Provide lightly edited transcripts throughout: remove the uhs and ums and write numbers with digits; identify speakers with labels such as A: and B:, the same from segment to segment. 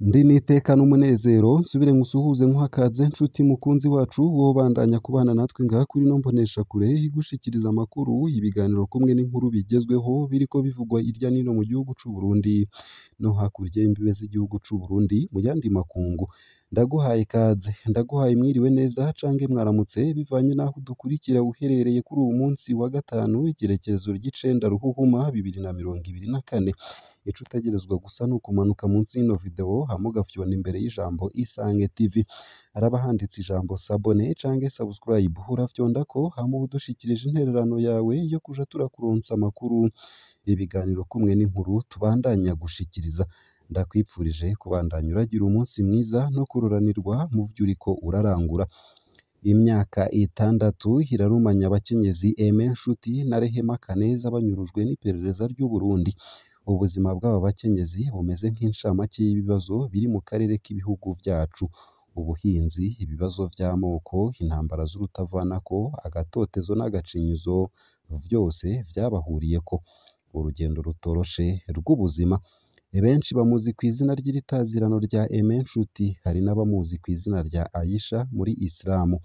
A: Ndi n'iteka n'umunezero nsubire ngusuhuze nkuhakaze nshuti mukunzi wacu wowe ubandanya kubana natwe ngaha kuri ino mboneshakure igushikiriza amakuru, ibiganiro kumwe n'inkuru bigezweho biriko bivugwa irya nino mu gihugu c'u Burundi no hakurya y'imbibe z'igihugu c'u Burundi mu yandi makungu. Ndaguhaye ikaze, ndaguhaye mwiriwe neza cange mwaramutse bivanye n'aho udukurikira uherereye kuri uwu munsi wa gatanu igerekezo ry'icenda Ruhuhuma 2024. Ico utegerezwa gusa ni ukumanuka munsi y'ino video hama ugafyona imbere y'ijambo Isange TV, haraba handitse ijambo sabone cange subscribe, urafyondako hama uba udushikirije intererano yawe yo kuja turakuronsa amakuru, ibiganiro kumwe n'inkuru tubandanya gushikiriza. Ndakwipfurije kubandanya uragira umunsi mwiza no kururanirwa mu vyo uriko urarangura. Imyaka 6 irarumanya abakenyezi Aime Nshuti na Rehema Kaneza banyurujwe n'iperereza ry'u Burundi. Ubuzima bw'aba bakenyezi bumeze nk'incamake y'ibibazo biri mu karere k'ibihugu vyacu: ubuhinzi, ibibazo vy'amoko, intambara z'urutavanako, agatotezo n'agacinyizo, vyose vyabahuriyeko. Urugendo rutoroshe rw'ubuzima. Benshi bamuzi kw'izina ry'iritazirano rya Aime Nshuti, hari n'abamuzi kw'izina rya Aisha muri Islamu,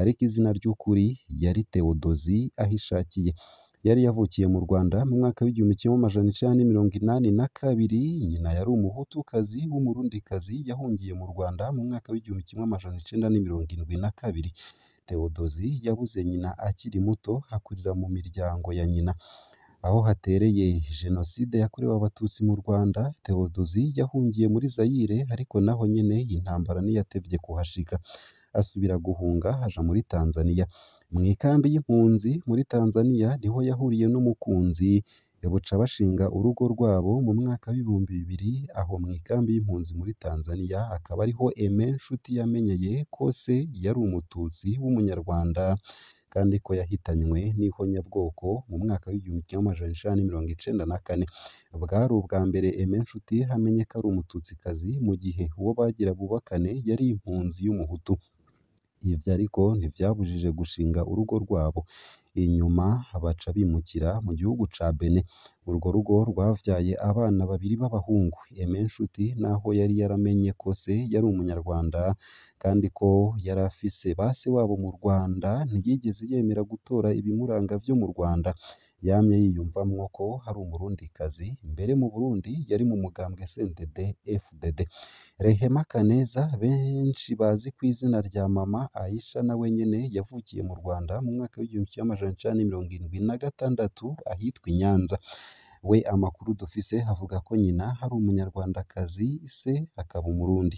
A: ariko izina ry'ukuri yari Theodosi Ahishakiye. Yari yavukiye mu Rwanda mu mwaka w'1982. Nyina yari umuhutukazi w'umurundikazi yahungiye mu Rwanda mu mwaka w'1972. Theodosi yabuze nyina akiri muto, akurira mu miryango ya nyina. Aho hatereye jenoside yakorewe abatutsi mu Rwanda, Theodosi yahungiye muri Zaire, ariko naho nyene intambara ntiyatevye kuhashika. Asubira guhunga aja muri Tanzania. Mw'ikambi y'impunzi muri Tanzania niho yahuriye n'umukunzi, buca bashinga urugo rwabo mu mwaka w'2000. Aho mw'ikambi y'impunzi muri Tanzania akaba ariho Aime Nshuti yamenyeye ko se yari umututsi w'umunyarwanda, kandi ko yahitanywe n'ihonyabwoko mu mwaka w'1994. Bwari ubwa mbere Aime Nshuti amenye ko ari umututsikazi, mu gihe uwo bagira bubakane yari impunzi y'umuhutu. Ivyo ariko ntivyabujije gushinga urugo rwabo. Inyuma baca bimukira mu gihugu ca Benin. Urwo rugo rwavyaye abana 2 b'abahungu. Aime Nshuti naho yari yaramenye ko se yari umunyarwanda kandi ko yari afise base wabo mu Rwanda, ntiyigeze yemera gutora ibimuranga vyo mu Rwanda. Yamye yiyumvamwo ko hari umurundikazi. Mbere mu Burundi yari mu mugambwe CNDD FDD. Rehema Kaneza benshi bazi kw'izina rya Mama Aisha nawe nyene yavukiye mu Rwanda mu mwaka w'1976 ahitwa i Nyanza. We amakuru dufise avuga ko nyina hari umunyarwandakazi, se akaba umurundi.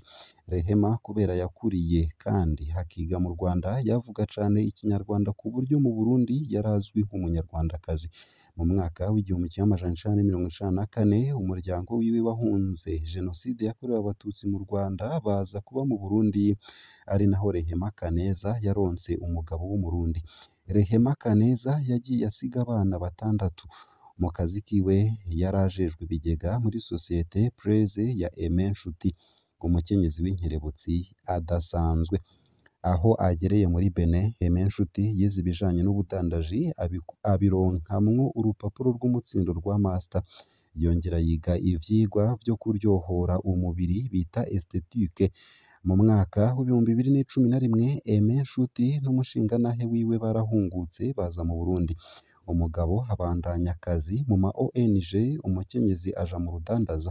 A: Rehema kubera yakuriye kandi hakiga mu Rwanda, yavuga cane ikinyarwanda ku buryo mu Burundi yarazwi nk'umunyarwandakazi. Mu mwaka w'1994 umuryango wiwe wahunze jenoside yakorewe abatutsi mu Rwanda baza kuba mu Burundi, ari naho Rehema Kaneza yaronse umugabo w'umurundi. Rehema Kaneza yagiye asiga abana 6. Mu kazi kiwe yarajejwe ibigega muri sosiyete Preze ya Aime Nshuti, umukenyezi w'inkerebutsi adasanzwe. Aho agereye muri Benin, Aime Nshuti yize ibijanye n'ubudandaji, abironkamwo urupapuro rw'umutsindo rwa master. Yongera yiga ivyigwa vyo kuryohora umubiri bita esthétique. Mu mwaka w'2011 Aime Nshuti n'umushingantahe wiwe barahungutse baza mu Burundi. Umugabo abandanya akazi mu ma ONG, umukenyezi aja mu rudandaza.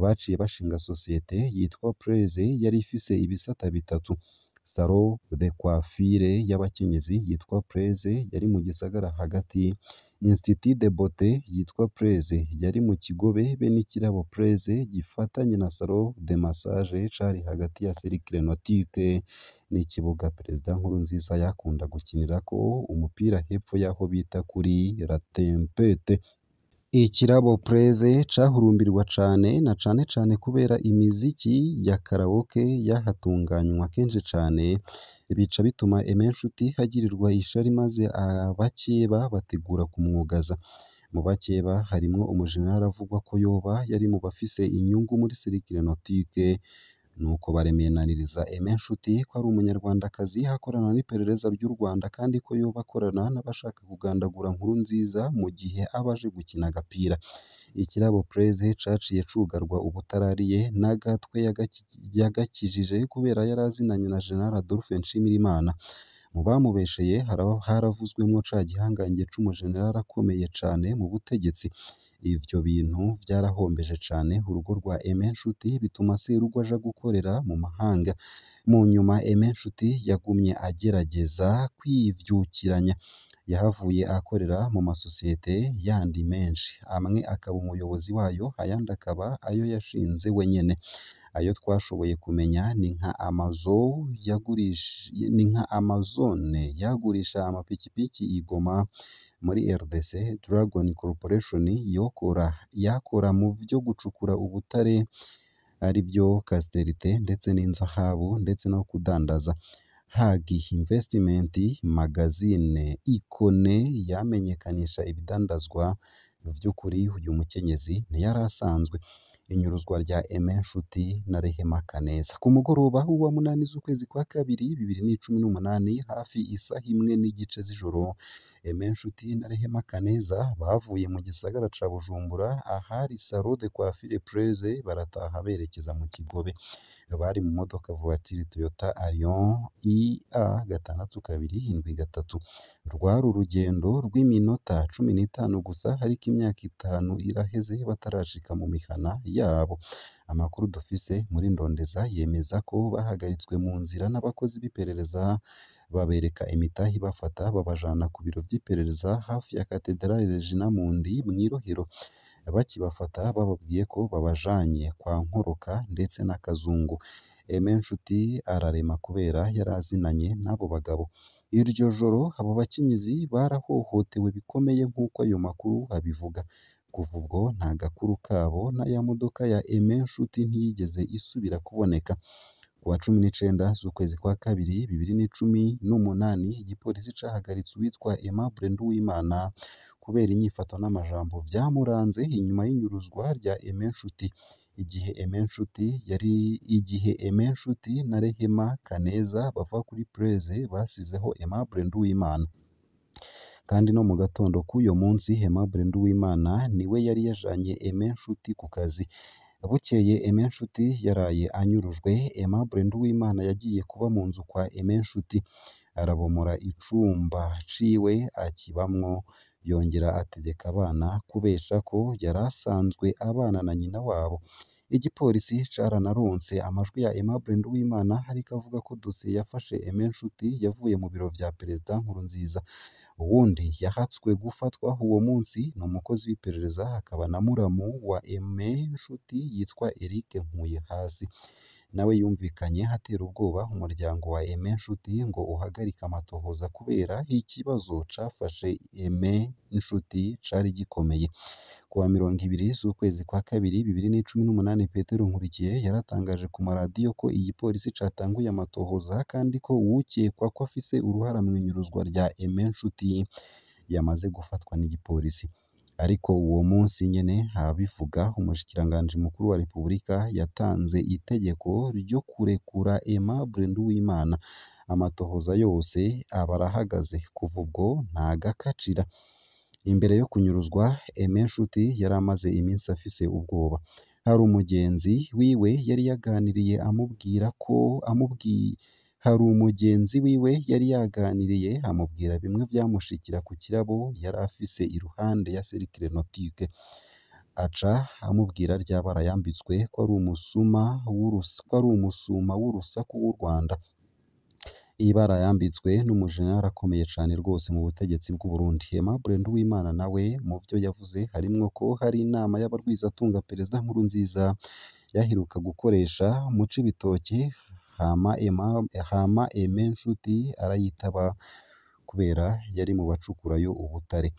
A: Baciye bashinga sosiyete yitwa Preze yari ifise ibisata 3: Salon de coiffure y'abakenyezi yitwa Preze yari mu gisagara hagati, Institut de beauté yitwa Preze yari mu Kigobe, be n'ikirabo Preze gifatanye na Salon de massage cari hagati ya Cercle Nautique n'ikibuga Perezida Nkurunziza yakunda gukinirako umupira hepfo yaho bita kuri La Tempete. Ikirabo Preze cahurumbirwa cane na cane kubera imiziki ya karaoke yahatunganywa kenshi cane, bica bituma Aime Nshuti hagirirwa ishari maze abakeba bategura kumwugaza. Mu bakeba harimwo umujenerali avugwa ko yoba yari mu bafise inyungu muri Cercle Nautique. nuko baremenaniriza Aime Nshuti ko ari umunyarwandakazi akorana n'iperereza ry'u Rwanda kandi ko yoba akorana n'abashaka kugandagura Nkurunziza mu gihe aba aje gukina agapira. Ikirabo Praise caciye cugarwa ubutarariye n'agatwe yagakijije kubera yari azinanye na General Adolphe Nshimirimana. Mu bamubesheye haravuzwemwo ca gihangange c'umujenerali akomeye cane mu butegetsi. Ivyo bintu vyarahombeje cane urugo rwa Aime Nshuti bituma serugo aja gukorera mu mahanga. Mu nyuma Aime Nshuti yagumye agerageza kwivyukiranya. Yahavuye akorera mu masosiyete yandi menshi, amwe akaba umuyobozi wayo, ayandi akaba ayo yashinze wenyene. Ayo twashoboye kumenya ni nka Amazone yagurisha amapikipiki i Goma muri RDC, Dragon Corporation yakora mu vyo gucukura ubutare ari byo kasiterite ndetse n'inzahabu ndetse no kudandaza. Hagi Investment Magazine Ikone yamenyekanisha ibidandazwa. Mu vy'ukuri uyu mukenyezi ntiyari asanzwe. Inyuruzwa rya Aime Nshuti na Rehema Kaneza. Ku mugoroba wa 8 z'ukwezi kwa kabiri 2018 hafi isaha 1 n'igice z'ijoro, Aime Nshuti na Rehema Kaneza bavuye mu gisagara ca Bujumbura ahari Salon de Coiffure Praise barataha berekeza mu Kigobe. Bari mu modoka voiture Toyota Arion IA 6273. Rwari urugendo rw'iminota 15 gusa ariko imyaka 5 iraheze batarashika mu mihana yabo. Amakuru dufise muri ndondeza yemeza ko bahagaritswe mu nzira n'abakozi b'iperereza babereka imitahi bafata babajana ku biro vy'iperereza hafi ya Katedrale Regina Mundi mw'Irohero. Bakibafata bababwiye ko babajanye kwa Nkoroka ndetse na Kazungu. Aime Nshuti ararema kubera yari azinanye n'abo bagabo. Iryo joro abo bakenyezi barahohotewe bikomeye nk'uko ayo makuru abivuga. Kuva ubwo nta gakuru kabo na ya modoka ya Aime Nshuti ntiyigeze isubira kuboneka. Ku wa 19 z'ukwezi kwa kabiri 2018 igipolisi cahagaritse uwitwa Aimable Nduwimana kubera inyifato n'amajambo vyamuranze inyuma y'inyuruzwa rya Aime Nshuti. Igihe Aime Nshuti na Rehema Kaneza bava kuri Praise basizeho Aimable Nduwimana. Kandi no mu gatondo k'uyo munsi Aimable Nduwimana niwe yari yajanye Aime Nshuti ku kazi. Bukeye Aime Nshuti yaraye anyurujwe. Aimable Nduwimana yagiye kuba mu nzu kwa Aime Nshuti, arabomora icumba ciwe akibamwo, yongera ategeka abana kubesha ko yari asanzwe abana na nyina wabo. Igipolisi caranaronse amajwi ya Aimable Nduwimana ariko avuga ko dosiye yafashe Aime Nshuti yavuye mu biro vya Perezida Nkurunziza. Uwundi yahatswe gufatwa uwo munsi ni umukozi w'iperereza akaba na muramu wa Aime Nshuti yitwa Eric Nkuyehasi. Nawe yumvikanye atera ubwoba umuryango wa Aime Nshuti ngo uhagarike amatohoza kubera ikibazo cafashe Aime Nshuti cari gikomeye. Ku wa 20 z'ukwezi kwa kabiri 2018 Petero Nkurikiye yaratangaje ku maradiyo ko igipolisi catanguye amatohoza kandi ko uwukekwa ko afise uruhara mu inyuruzwa rya Aime Nshuti yamaze gufatwa n'igipolisi. Ariko uwo munsi nyene abivuga umushikiranganji mukuru wa Repubulika yatanze itegeko ryo kurekura Aimable Nduwimana. Amatohoza yose aba arahagaze. Kuva ubwo nta gakacira. Imbere yo kunyuruzwa Aime Nshuti yari amaze iminsi afise ubwoba. Hari umugenzi wiwe yari yaganiriye amubwira bimwe vyamushikira ku kirabo yari afise iruhande ya Cercle Nautique. Aca amubwira rya bara yambitswe ko ari umusuma w'urusaku w'u Rwanda. Ibara yambitswe n'umujenerali akomeye cane rwose mu butegetsi bw'u Burundi. Aimable Nduwimana nawe mu vyo yavuze harimwo ko hari inama y'abarwizatunga Perezida Nkurunziza yaheruka gukoresha mu Cibitoke, hama Aime Nshuti arayitaba kubera yari mu bacukurayo ubutare.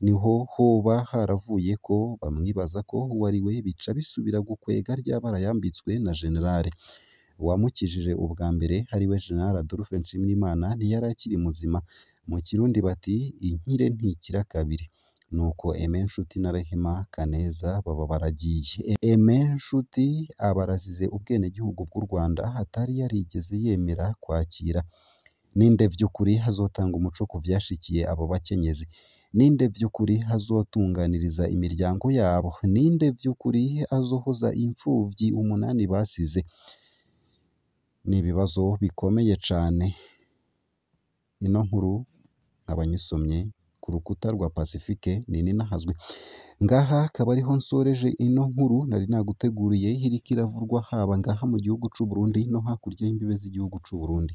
A: Niho hoba haravuye ko bamwibaza ko uwo ari we, bica bisubira gukwega rya bara yambitswe na generale. Uwamukijije ubwa mbere ariwe General Adolphe Nshimirimana ntiyari akiri muzima. Mu Kirundi bati Inkire ntikira kabiri. nuko Aime Nshuti na Rehema Kaneza baba baragiye. Aime Nshuti aba arasize ubwenegihugu bw'u Rwanda atari yarigeze yemera kwakira. Ninde vy'ukuri hazotanga umuco ku vyashikiye abo bakenyezi? Ninde vy'ukuri hazotunganiriza imiryango yabo? Ninde vy'ukuri azohoza imfuvyi 8 basize? Ni ibibazo bikomeye cane. Ino nkuru nkaba nyisomye ku rukuta rwa Pacifique Ninahazwe. Ngaha akaba ariho nsoreje ino nkuru nari naguteguriye iriko iravurwa haba ngaha mu gihugu c'u Burundi no hakurya y'imbibe z'igihugu c'u Burundi.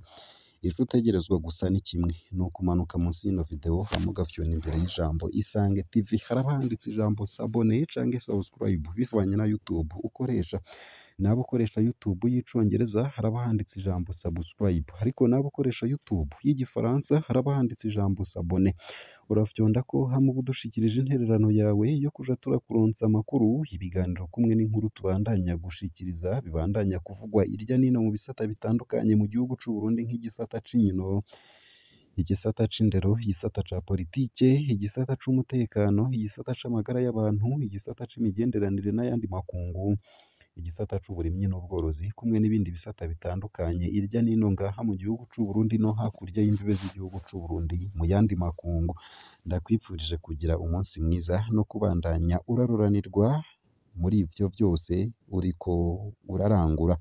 A: Ico utegerezwa gusa ni kimwe, ni ukumanuka munsi y'ino video hama ugafyona imbere y'ijambo Isange TV, haraba handitse ijambo s'abonner canke subscribe bivanye na YouTube ukoresha. Naba ukoresha YouTube y'icongereza haraba handitse ijambo subscribe, ariko naba ukoresha YouTube y'igifaransa haraba handitse ijambo s'abonner. Urafyondako hama uba udushikirije intererano yawe yo kuja turakuronsa amakuru, ibiganiro kumwe n'inkuru tubandanya gushikiriza bibandanya kuvugwa irya nino mu bisata bitandukanye mu gihugu c'u Burundi nk'igisata c'inkino, igisata c'indero, igisata ca politike, igisata c'umutekano, igisata c'amagara y'abantu, igisata c'imigenderanire n'ayandi makungu, igisata c'uburimyi n'ubworozi kumwe n'ibindi bisata bitandukanye irya nino ngaha mu gihugu c'u Burundi no hakurya y'imbibe z'igihugu c'u Burundi mu yandi makungu. Ndakwifurije kugira umunsi mwiza no kubandanya uraruranirwa muri ivyo vyose uriko urarangura.